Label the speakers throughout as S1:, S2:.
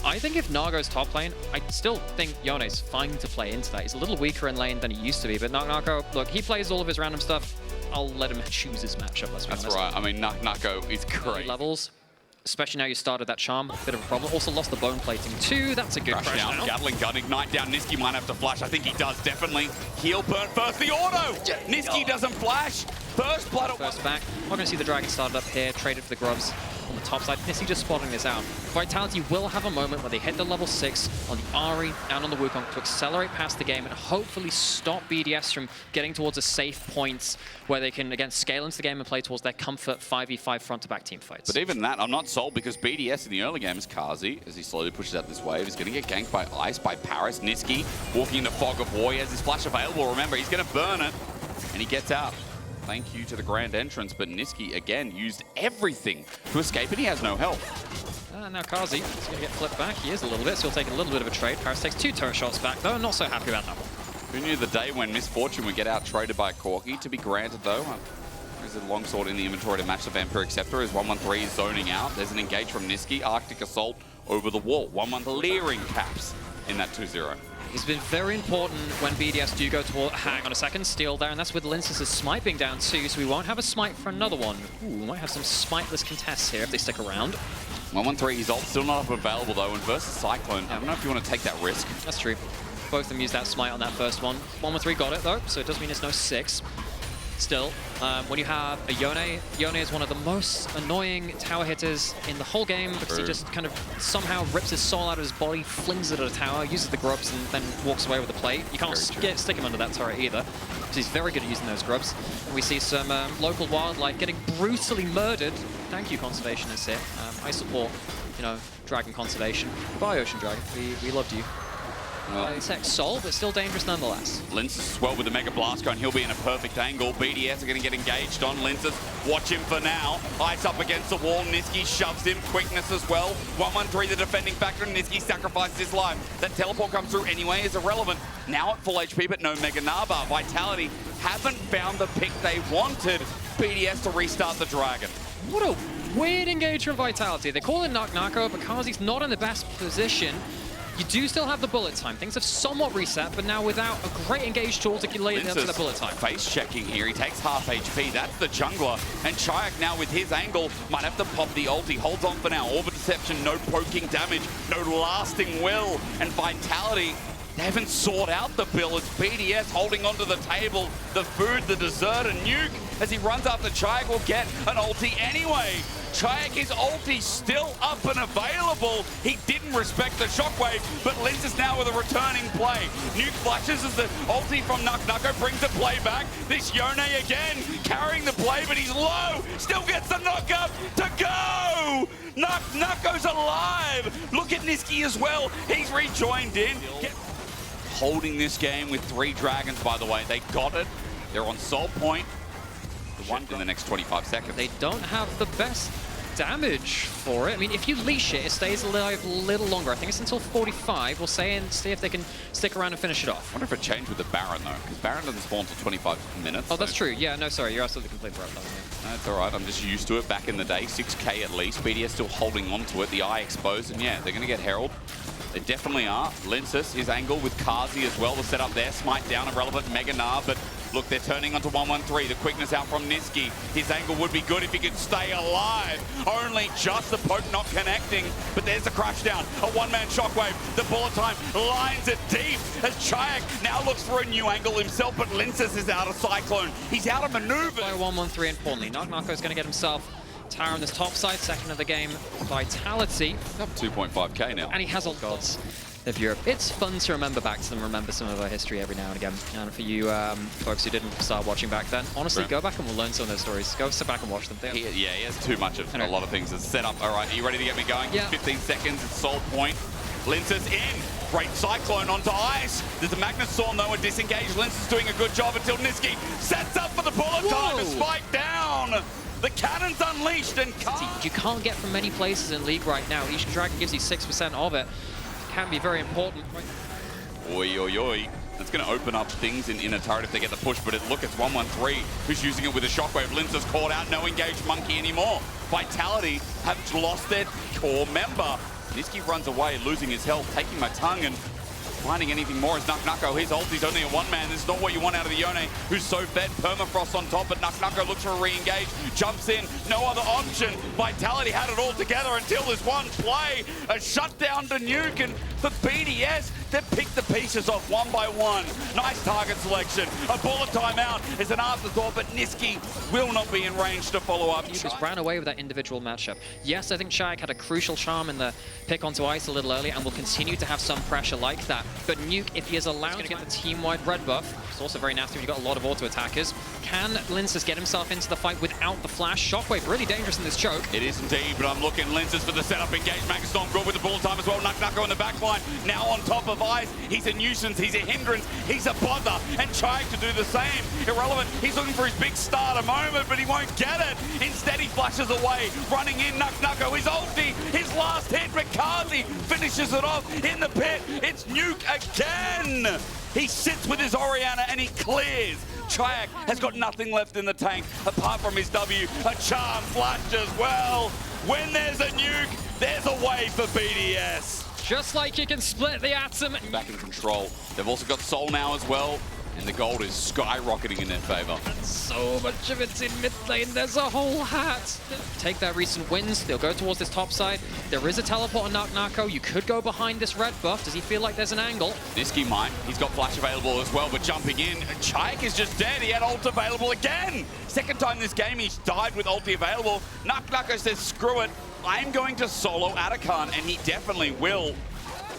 S1: I think if Nago's top lane, I still think Yone's fine to play into that. He's a little weaker in lane than he used to be, but Nago, look, he plays all of his random stuff. I'll let him choose his matchup, let's be honest.
S2: That's right. I mean, Nago is great.
S1: Levels, especially now you started that charm, a bit of a problem. Also lost the bone plating too. That's a good crash down.
S2: Gatling gun, ignite down. Niski might have to flash. I think he does, definitely. Heal burn first, the auto! Niski doesn't flash. First blood at
S1: first back. We're going to see the Dragon started up here, traded for the Grubs on the top side. Niski just spotting this out. Vitality will have a moment where they hit the level 6 on the Ahri and on the Wukong to accelerate past the game and hopefully stop BDS from getting towards a safe point where they can, again, scale into the game and play towards their comfort 5v5 front-to-back team fights.
S2: But even that, I'm not sold because BDS in the early game is Kazi, as he slowly pushes out this wave. He's going to get ganked by Ice, by Paris. Niski walking into Fog of War. He has his flash available. Remember, he's going to burn it, and he gets out. Thank you to the grand entrance, but Niski, again, used everything to escape, and he has no health.
S1: Now Kazi is going to get flipped back. He is a little bit, so he'll take a little bit of a trade. Paris takes 2 turret shots back, though. I'm not so happy about that one.
S2: Who knew the day when Misfortune would get out-traded by Corki? To be granted, though, there's a longsword in the inventory to match the Vampiric Scepter as 113 is zoning out. There's an engage from Niski. Arctic Assault over the wall. 1-1 leering caps in that 2-0.
S1: It's been very important when BDS do go toward, hang on a second, steal there, and that's with Lince's smite being down too, so we won't have a smite for another one. Ooh, we might have some smiteless contests here if they stick around.
S2: 113, his ult still not up available though, and versus Cyclone, I don't know if you want to take that risk.
S1: That's true. Both of them used that smite on that first one. 113 got it though, so it does mean it's no 6. Still, when you have a Yone is one of the most annoying tower hitters in the whole game because he just kind of somehow rips his soul out of his body, flings it at a tower, uses the grubs, and then walks away with the plate. You can't stick him under that turret either, because he's very good at using those grubs. And we see some local wildlife getting brutally murdered. Thank you, Conservationists here. I support, you know, Dragon Conservation. Bye, Ocean Dragon. We loved you. Tech Soul, but still dangerous nonetheless.
S2: Linces as well with the Mega Blast gun. He'll be in a perfect angle. BDS are going to get engaged on Linces. Watch him for now. Ice up against the wall. Niski shoves him. Quickness as well. 113, the defending factor. Niski sacrificed his life. That teleport comes through anyway is irrelevant. Now at full HP, but no Mega Naba. Vitality haven't found the pick they wanted. BDS to restart the Dragon.
S1: What a weird engage from Vitality. They call it Nako, but Kazi's not in the best position. You do still have the bullet time. Things have somewhat reset, but now without a great engage tool to lay it up to the bullet time.
S2: Face checking here. He takes half HP. That's the jungler. And Chayak now with his angle might have to pop the ult. He holds on for now. Orbit Deception, no poking damage, no lasting will. And Vitality, they haven't sought out the bill. It's BDS holding onto the table, the food, the dessert, and Nuke. As he runs after Chayak will get an ulti anyway. Chayak, his ulti still up and available. He didn't respect the shockwave, but Lince is now with a returning play. Nuke flashes as the ulti from Nuko brings the play back. This Yone again carrying the play, but he's low. Still gets the knock up to go. Nuko's alive. Look at Niski as well. He's rejoined in. Holding this game with 3 dragons, by the way. They got it. They're on soul point. One in the next 25 seconds.
S1: They don't have the best damage for it. I mean, if you leash it, it stays alive a little longer. I think it's until 45. We'll say and see if they can stick around and finish it off.
S2: I wonder if it changed with the Baron, though, because Baron doesn't spawn until 25 minutes.
S1: Oh, that's true. Yeah, no, sorry. You're absolutely completely right.
S2: That's all right. I'm just used to it back in the day. 6K at least. BDS still holding on to it. The eye exposed, and yeah, they're going to get Herald. They definitely are. Linces, his angle with Kazi as well. The setup there. Smite down, irrelevant Mega Gnar, but look, they're turning onto 113. The quickness out from Niski. His angle would be good if he could stay alive. Only just the poke not connecting. But there's the crash down. A one-man shockwave. The bullet time lines it deep as Chayak now looks for a new angle himself, but Linces is out of Cyclone. He's out of maneuver.
S1: By 113 importantly. Nako's going to get himself tower on this top side, second of the game. Vitality.
S2: Up 2.5k now.
S1: And he has all gods of Europe. It's fun to remember back to them, remember some of our history every now and again. And for you folks who didn't start watching back then, honestly, go back and we'll learn some of those stories. Go sit back and watch them.
S2: He has too much of a lot of things. It's set up. All right, are you ready to get me going?
S1: Yeah.
S2: 15 seconds, it's soul point. Linces in. Great Cyclone onto Ice. There's a Magnus Storm though, and disengaged. Lince is doing a good job until Niski sets up for the bullet time to spike down. The cannon's unleashed and
S1: you can't get from many places in League right now. Each Dragon gives you 6% of it. Can be very important.
S2: Oi, oi, oi. That's going to open up things in a turret if they get the push, but look, it's 113 who's using it with a shockwave. Lince is caught out, no engaged monkey anymore. Vitality have lost their core member. Niski runs away, losing his health, taking my tongue and finding anything more as Nucko. His ulti's only a one-man. This is not what you want out of the Yone, who's so fed. Permafrost on top, but Nucko looks for a re-engage. Jumps in, no other option. Vitality had it all together until this one play. A shutdown to Nuke, and for BDS, they've picked the pieces off one by one. Nice target selection. A bullet timeout is an afterthought, but Niski will not be in range to follow up.
S1: He just ran away with that individual matchup. Yes, I think Shaq had a crucial charm in the pick onto ice a little earlier and will continue to have some pressure like that. But Nuke, if he is allowed to get the team-wide red buff, it's also very nasty when you've got a lot of auto-attackers. Can Linces get himself into the fight without the flash? Shockwave really dangerous in this choke.
S2: It is indeed, but I'm looking Linces for the setup engage. Magastorm good with the bullet time as well. Nucko in the back line, now on top of ice. He's a nuisance, he's a hindrance, he's a bother, and trying to do the same. Irrelevant, he's looking for his big starter moment, but he won't get it. Instead, he flashes away, running in Nucko, his ulti, his last hit, but Kazi finishes it off in the pit. It's Nuke again. He sits with his Orianna and he clears. Triac has got nothing left in the tank apart from his W. A charm flash as well. When there's a Nuke, there's a way for BDS.
S1: Just like you can split the atom.
S2: Back in control. They've also got Soul now as well, and the gold is skyrocketing in their favor.
S1: So much of it's in mid lane. There's a whole hat. Take their recent wins. They'll go towards this top side. There is a teleport on Nucko. You could go behind this red buff. Does he feel like there's an angle?
S2: Niski might. He's got flash available as well, but jumping in. Chaik is just dead. He had ult available again. Second time this game he's died with ulti available. Nucko says, screw it. I'm going to solo Atakan, and he definitely will.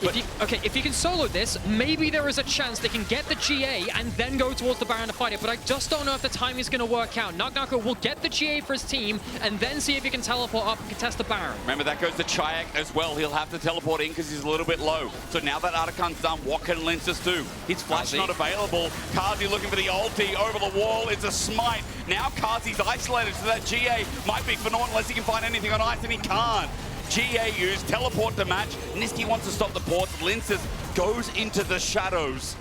S1: If you can solo this, maybe there is a chance they can get the GA and then go towards the Baron to fight it, but I just don't know if the timing is going to work out. Nucko will get the GA for his team and then see if he can teleport up and contest the Baron.
S2: Remember, that goes to Chaik as well. He'll have to teleport in because he's a little bit low. So now that Atakan's done, what can Linces do? His flash not available. Kazi looking for the ulti over the wall. It's a smite. Now Kazi's isolated, so that GA might be for naught unless he can find anything on ice, and he can't. GA used, teleport to match. Niski wants to stop the ports. Linces goes into the shadows.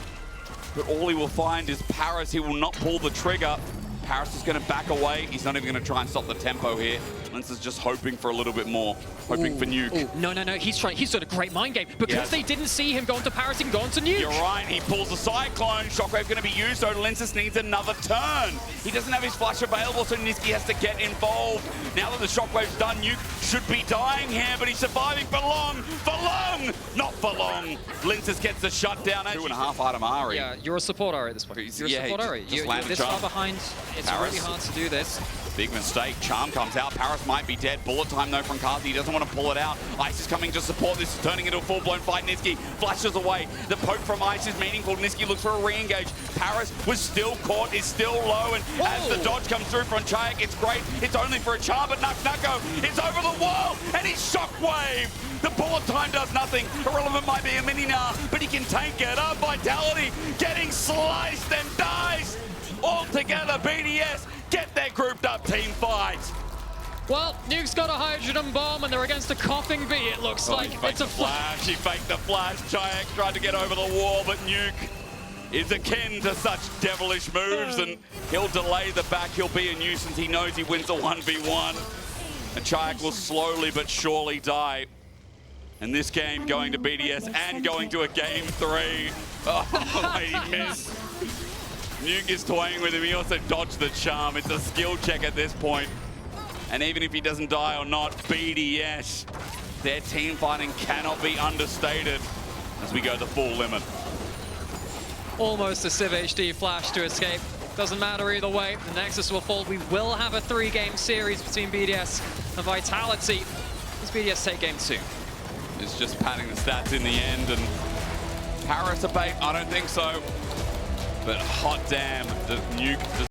S2: But all he will find is Paris. He will not pull the trigger. Paris is going to back away. He's not even going to try and stop the tempo here. Linces just hoping for a little bit more. Hoping for Nuke.
S1: No. He's done a great mind game. Because they didn't see him go into Paris and go into Nuke.
S2: You're right. He pulls a Cyclone. Shockwave going to be used, so Linces needs another turn. He doesn't have his flash available, so Niski has to get involved. Now that the Shockwave's done, Nuke should be dying here, but he's surviving for long. For long! Not for long. Linces gets the shutdown. 2.5 item Ari.
S1: Yeah, you're a support Ari at this point. You're a support Ari. You're this far behind. It's really hard to do this.
S2: Big mistake. Charm comes out. Paris might be dead. Bullet time, though, from Kazi. He doesn't want to pull it out. Ice is coming to support. This is turning into a full-blown fight. Niski flashes away. The poke from Ice is meaningful. Niski looks for a re-engage. Paris was still caught, is still low, and as the dodge comes through from Chaik, it's great. It's only for a charm, but Nucko is over the wall, and he's Shockwave. The bullet time does nothing. Irrelevant might be a mini now, but he can tank it up. Vitality getting sliced and diced. All together, BDS get their grouped up team fight.
S1: Well, Nuke's got a hydrogen bomb and they're against a coughing bee, it looks like.
S2: It's a flash. He faked the flash. Chaik tried to get over the wall, but Nuke is akin to such devilish moves, and he'll delay the back. He'll be a nuisance. He knows he wins a 1v1. And Chaik will slowly but surely die. And this game going to BDS and going to a game 3. Oh, he missed. Nuke is toying with him. He also dodged the charm. It's a skill check at this point. And even if he doesn't die or not, BDS, their team fighting cannot be understated as we go the full limit.
S1: Almost a Civ HD flash to escape. Doesn't matter either way. The Nexus will fall. We will have a 3-game series between BDS and Vitality. Does BDS take game 2?
S2: It's just padding the stats in the end, and Paris a bait? I don't think so. But hot damn, the Nuke